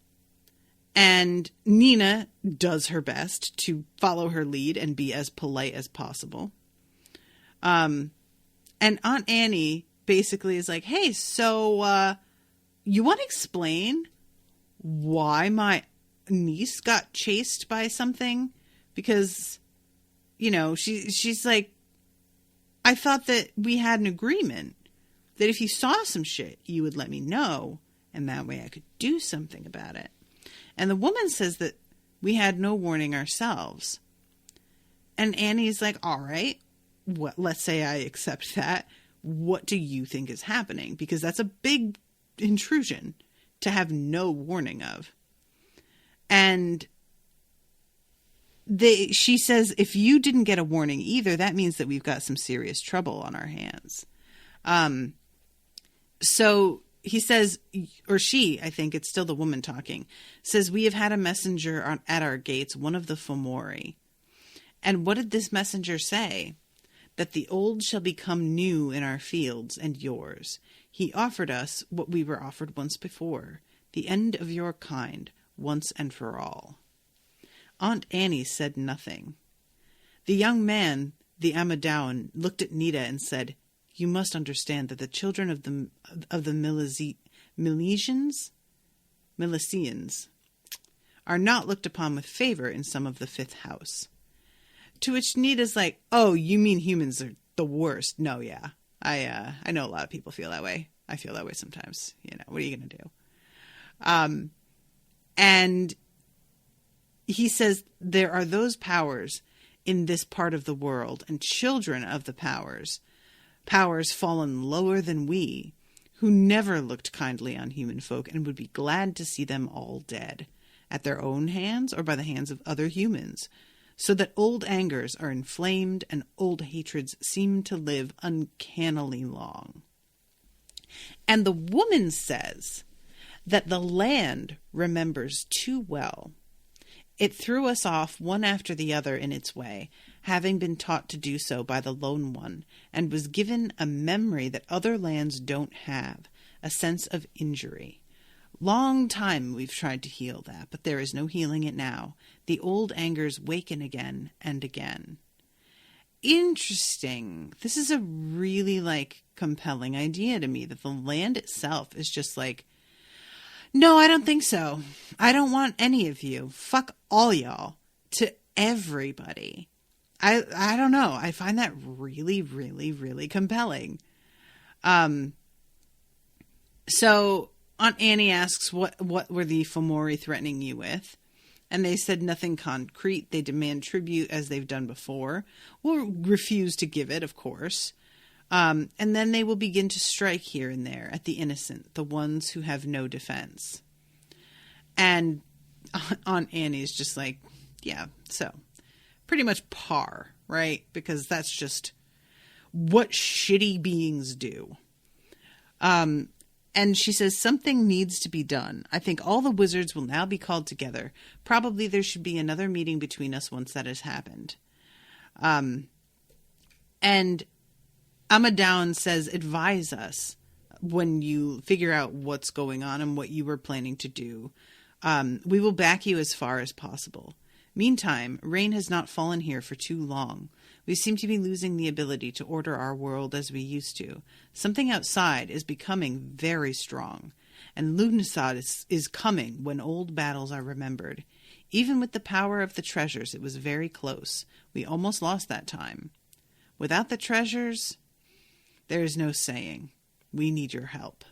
and Nina does her best to follow her lead and be as polite as possible. And Aunt Annie basically is like, hey, so you want to explain why my niece got chased by something? Because, she's like, I thought that we had an agreement that if you saw some shit, you would let me know. and that way I could do something about it. And the woman says that we had no warning ourselves. And Annie's like, all right, let's say I accept that. What do you think is happening? Because that's a big intrusion to have no warning of. And she says, if you didn't get a warning either, that means that we've got some serious trouble on our hands. So he says, or she, I think it's still the woman talking, says, we have had a messenger at our gates, one of the Fomori. And what did this messenger say? That the old shall become new in our fields and yours. He offered us what we were offered once before, the end of your kind, once and for all. Aunt Annie said nothing. The young man, the Amadowan, looked at Nita and said, you must understand that the children of the Milesians are not looked upon with favor in some of the fifth house. To which Nita's like, oh, you mean humans are the worst? No, yeah. I know a lot of people feel that way. I feel that way sometimes. You know, what are you going to do? And he says there are those powers in this part of the world, and children of the powers fallen lower than we, who never looked kindly on human folk and would be glad to see them all dead, at their own hands or by the hands of other humans, so that old angers are inflamed and old hatreds seem to live uncannily long. And the woman says that the land remembers too well. It threw us off one after the other in its way, having been taught to do so by the lone one, and was given a memory that other lands don't have, a sense of injury. Long time we've tried to heal that, but there is no healing it now. The old angers waken again and again. Interesting. This is a really, compelling idea to me, that the land itself is just like, no, I don't think so. I don't want any of you. Fuck all y'all. To everybody. I don't know. I find that really, really, really compelling. So Aunt Annie asks, what were the Fomori threatening you with? And they said nothing concrete. They demand tribute as they've done before. We'll refuse to give it, of course. And then they will begin to strike here and there at the innocent, the ones who have no defense. And Aunt Annie's just like, yeah, so pretty much par, right? Because that's just what shitty beings do. And she says something needs to be done. I think all the wizards will now be called together. Probably there should be another meeting between us once that has happened. And Amadowan says, advise us when you figure out what's going on and what you were planning to do. We will back you as far as possible. Meantime, rain has not fallen here for too long. We seem to be losing the ability to order our world as we used to. Something outside is becoming very strong, and Lughnasadh is coming when old battles are remembered. Even with the power of the treasures, it was very close. We almost lost that time. Without the treasures, there is no saying. We need your help.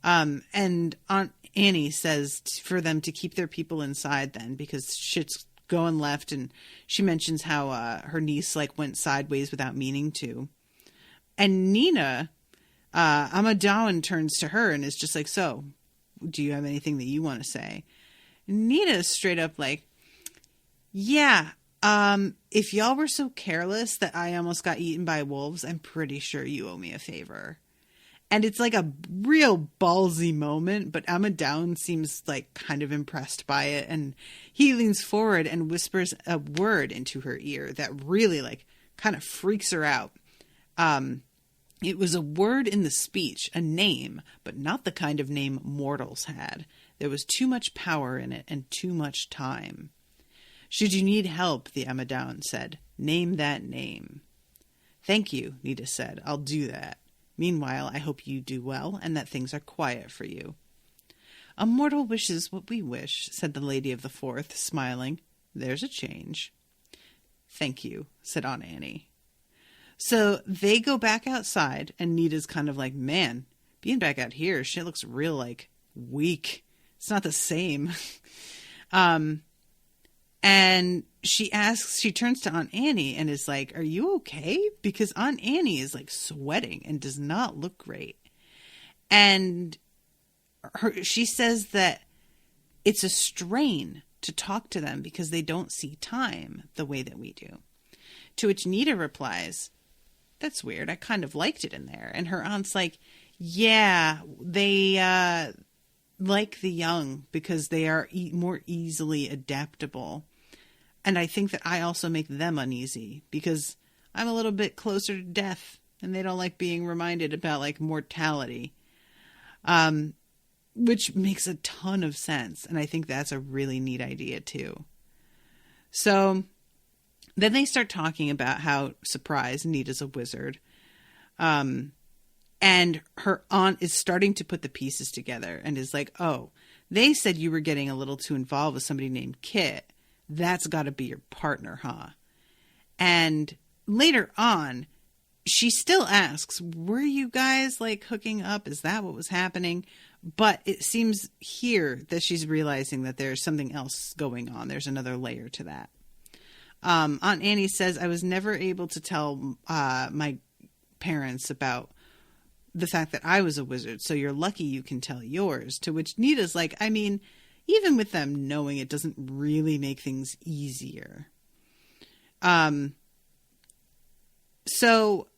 And Aunt Annie says for them to keep their people inside then, because shit's going left, and she mentions how her niece went sideways without meaning to. And Nina, Amadowan turns to her and is just like, so, do you have anything that you want to say? Nina is straight up like, yeah, if y'all were so careless that I almost got eaten by wolves, I'm pretty sure you owe me a favor. And it's like a real ballsy moment, but Amadowan seems kind of impressed by it. And he leans forward and whispers a word into her ear that really kind of freaks her out. It was a word in the speech, a name, but not the kind of name mortals had. There was too much power in it and too much time. Should you need help, the Amadowan said, name that name. Thank you, Nita said. I'll do that. Meanwhile, I hope you do well and that things are quiet for you. A mortal wishes what we wish, said the Lady of the Fourth, smiling. There's a change. Thank you, said Aunt Annie. So they go back outside, and Nita's kind of like, man, being back out here, shit looks real, like, weak. It's not the same. And she turns to Aunt Annie and is like, are you okay? Because Aunt Annie is like sweating and does not look great. And she says that it's a strain to talk to them because they don't see time the way that we do. To which Nita replies, that's weird. I kind of liked it in there. And her aunt's like, yeah, they like the young because they are more easily adaptable. And I think that I also make them uneasy because I'm a little bit closer to death and they don't like being reminded about like mortality. Which makes a ton of sense. And I think that's a really neat idea too. So then they start talking about how, surprise, Nita's a wizard. And her aunt is starting to put the pieces together and is like, oh, they said you were getting a little too involved with somebody named Kit. That's got to be your partner, huh? And later on, she still asks, were you guys like hooking up? Is that what was happening? But it seems here that she's realizing that there's something else going on. There's another layer to that. Aunt Annie says, I was never able to tell my parents about the fact that I was a wizard, so you're lucky you can tell yours. To which Nita's like, I mean, even with them knowing, it doesn't really make things easier. So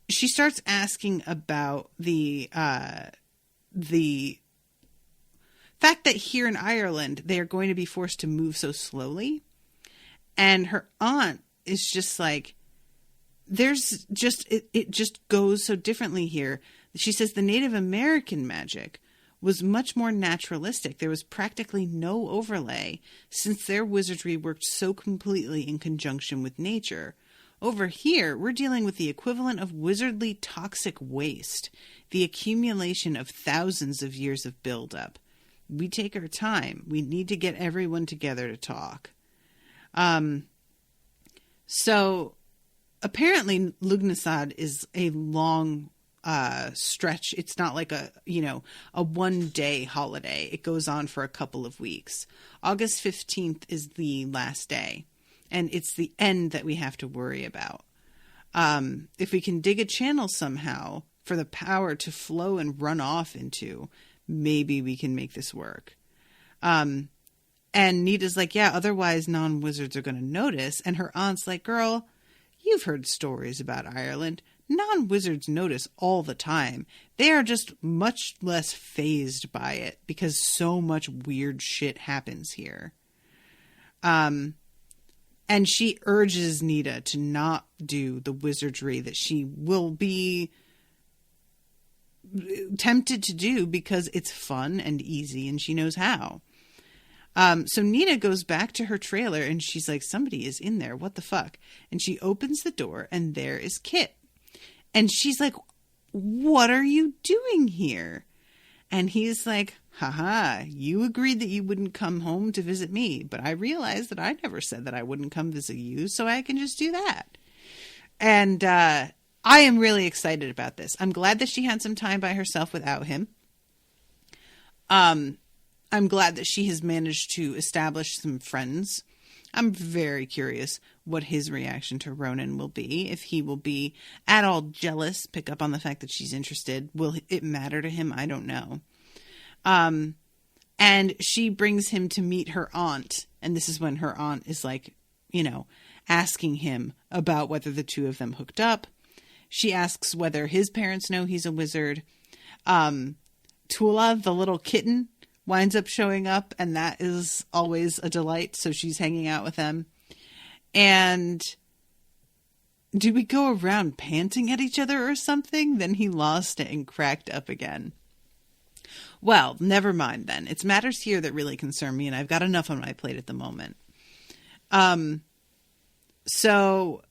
she starts asking about the fact that here in Ireland, they are going to be forced to move so slowly. And her aunt is just like, there's just, it just goes so differently here. She says the Native American magic was much more naturalistic. There was practically no overlay since their wizardry worked so completely in conjunction with nature. Over here, we're dealing with the equivalent of wizardly toxic waste, the accumulation of thousands of years of buildup. We take our time. We need to get everyone together to talk. So apparently Lughnasadh is a long stretch. It's not like a one-day holiday. It goes on for a couple of weeks. August 15th is the last day, and it's the end that we have to worry about. If we can dig a channel somehow for the power to flow and run off into, maybe we can make this work. And Nita's like, yeah, otherwise non-wizards are going to notice. And her aunt's like, girl, you've heard stories about Ireland. Non-wizards notice all the time. They are just much less fazed by it because so much weird shit happens here. And she urges Nita to not do the wizardry that she will be tempted to do because it's fun and easy and she knows how. So Nita goes back to her trailer and she's like, somebody is in there. What the fuck? And she opens the door and there is Kit. And she's like, what are you doing here? And he's like, haha, you agreed that you wouldn't come home to visit me, but I realized that I never said that I wouldn't come visit you, so I can just do that. And I am really excited about this. I'm glad that she had some time by herself without him. I'm glad that she has managed to establish some friends. I'm very curious what his reaction to Ronan will be. If he will be at all jealous, pick up on the fact that she's interested. Will it matter to him? I don't know. And she brings him to meet her aunt. And this is when her aunt is like, asking him about whether the two of them hooked up. She asks whether his parents know he's a wizard. Tula, the little kitten, winds up showing up, and that is always a delight. So she's hanging out with them. And do we go around panting at each other or something? Then he lost it and cracked up again. Well, never mind then. It's matters here that really concern me, and I've got enough on my plate at the moment. So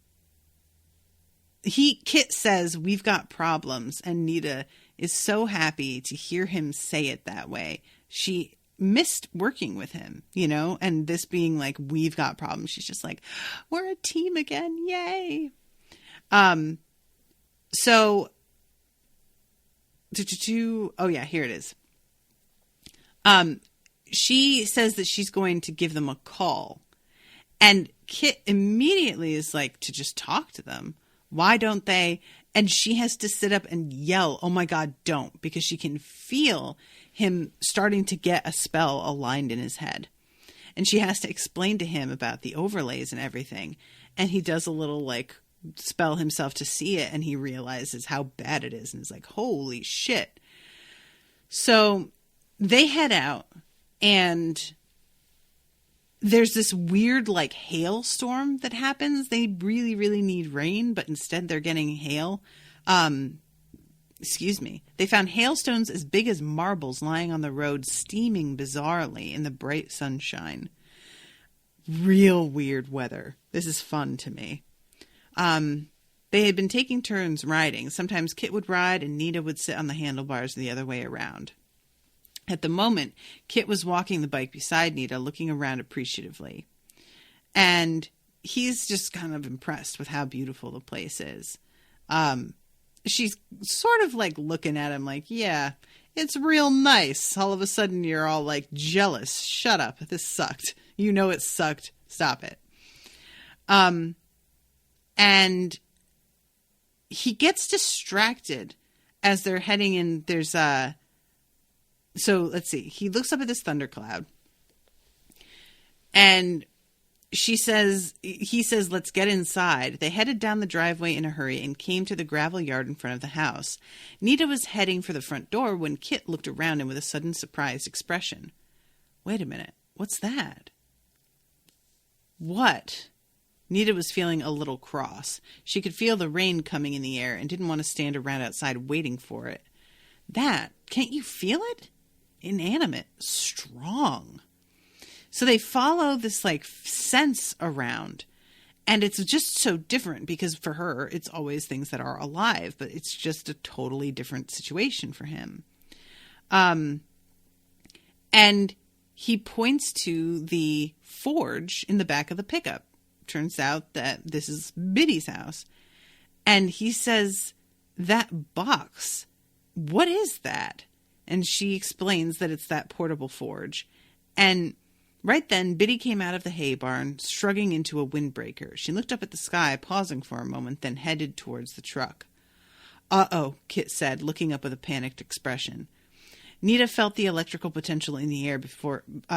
Kit says, we've got problems, and Nita is so happy to hear him say it that way. She missed working with him, and this being like, we've got problems. She's just like, we're a team again. Yay. So Oh yeah, here it is. She says that she's going to give them a call. And Kit immediately is like, to just talk to them. Why don't they? And she has to sit up and yell, oh my God, don't. Because she can feel him starting to get a spell aligned in his head. And she has to explain to him about the overlays and everything. And he does a little like spell himself to see it. And he realizes how bad it is. And is like, holy shit. So they head out. And there's this weird like hailstorm that happens. They really, really need rain, but instead they're getting hail. They found hailstones as big as marbles lying on the road, steaming bizarrely in the bright sunshine. Real weird weather. This is fun to me. They had been taking turns riding. Sometimes Kit would ride and Nita would sit on the handlebars the other way around. At the moment, Kit was walking the bike beside Nita, looking around appreciatively. And he's just kind of impressed with how beautiful the place is. She's sort of like looking at him like, yeah, it's real nice. All of a sudden, you're all like jealous. Shut up. This sucked. You know it sucked. Stop it. And he gets distracted as they're heading in. So let's see. He looks up at this thundercloud and he says, let's get inside. They headed down the driveway in a hurry and came to the gravel yard in front of the house. Nita was heading for the front door when Kit looked around him with a sudden surprised expression. Wait a minute. What's that? What? Nita was feeling a little cross. She could feel the rain coming in the air and didn't want to stand around outside waiting for it. That, can't you feel it? Inanimate, strong. So they follow this like sense around, and it's just so different because for her, it's always things that are alive, but it's just a totally different situation for him. And he points to the forge in the back of the pickup. Turns out that this is Biddy's house. And he says, that box, what is that? And she explains that it's that portable forge. And right then, Biddy came out of the hay barn, shrugging into a windbreaker. She looked up at the sky, pausing for a moment, then headed towards the truck. Uh-oh, Kit said, looking up with a panicked expression. Nita felt the electrical potential in the air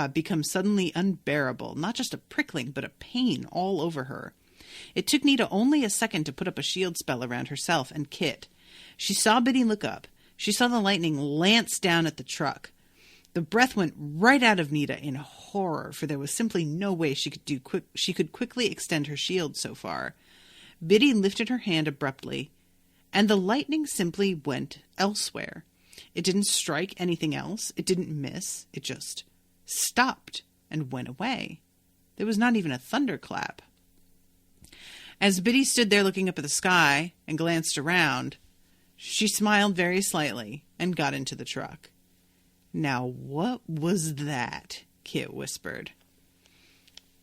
become suddenly unbearable, not just a prickling, but a pain all over her. It took Nita only a second to put up a shield spell around herself and Kit. She saw Biddy look up. She saw the lightning lance down at the truck. The breath went right out of Nita in horror, for there was simply no way she could quickly extend her shield so far. Biddy lifted her hand abruptly, and the lightning simply went elsewhere. It didn't strike anything else. It didn't miss. It just stopped and went away. There was not even a thunderclap. As Biddy stood there looking up at the sky and glanced around, she smiled very slightly and got into the truck. Now, what was that? Kit whispered.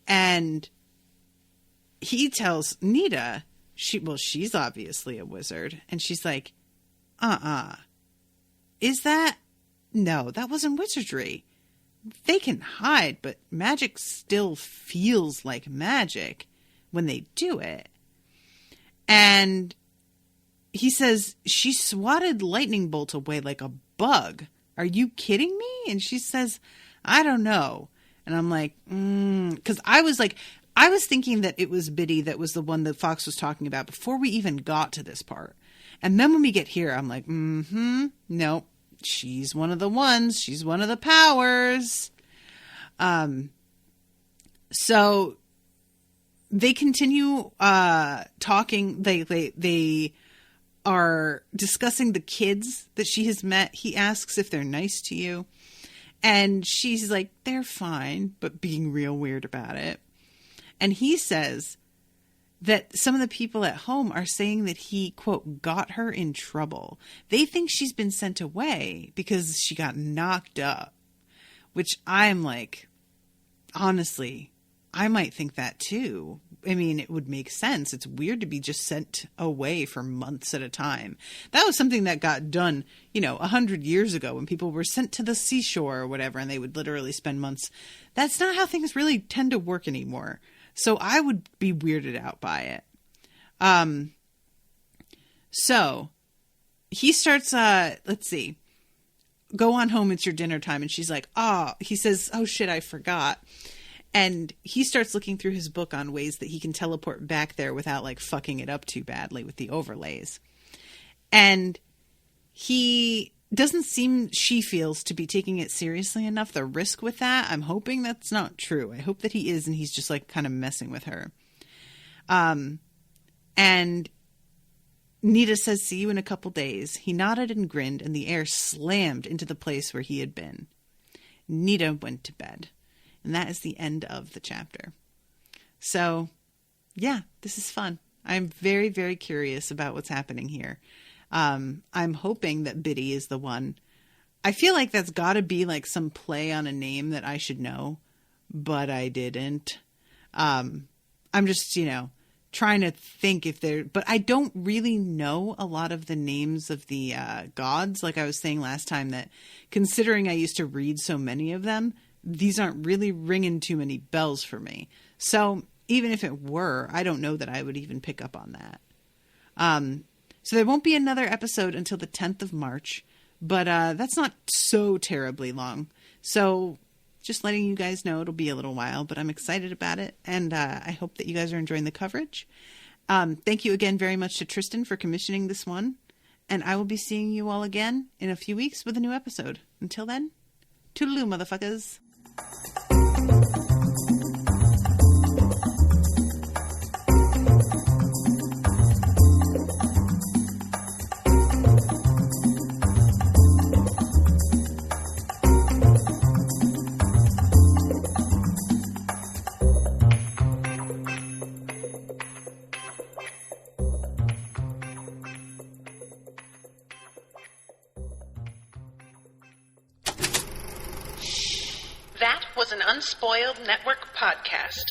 And he tells Nita, she's obviously a wizard. And she's like, is that? No, that wasn't wizardry. They can hide, but magic still feels like magic when they do it. And he says, she swatted lightning bolt away like a bug. Are you kidding me? And she says, I don't know. And I'm like, because I was thinking that it was Biddy that was the one that Fox was talking about before we even got to this part. And then when we get here, I'm like, nope, she's one of the ones. She's one of the powers. So they continue talking. They are discussing the kids that she has met. He asks if they're nice to you. And she's like, they're fine, but being real weird about it. And he says that some of the people at home are saying that he, quote, got her in trouble. They think she's been sent away because she got knocked up. Which I'm like, honestly, I might think that too. I mean, it would make sense. It's weird to be just sent away for months at a time. That was something that got done, 100 years ago when people were sent to the seashore or whatever, and they would literally spend months. That's not how things really tend to work anymore. So I would be weirded out by it. So he starts, let's see, go on home. It's your dinner time. And she's like, he says, oh shit, I forgot. And he starts looking through his book on ways that he can teleport back there without like fucking it up too badly with the overlays. And he doesn't seem, she feels, to be taking it seriously enough, the risk with that. I'm hoping that's not true. I hope that he is, and he's just like kind of messing with her. And Nita says, see you in a couple days. He nodded and grinned, and the air slammed into the place where he had been. Nita went to bed. And that is the end of the chapter. So, yeah, this is fun. I'm very, very curious about what's happening here. I'm hoping that Biddy is the one. I feel like that's got to be like some play on a name that I should know, but I didn't. I'm just, trying to think if they're, but I don't really know a lot of the names of the gods. Like I was saying last time, that considering I used to read so many of them, these aren't really ringing too many bells for me. So even if it were, I don't know that I would even pick up on that. So there won't be another episode until the 10th of March, but that's not so terribly long. So just letting you guys know, it'll be a little while, but I'm excited about it. And I hope that you guys are enjoying the coverage. Thank you again very much to Tristen for commissioning this one. And I will be seeing you all again in a few weeks with a new episode. Until then, toodaloo, motherfuckers. That was an Unspoiled Network podcast.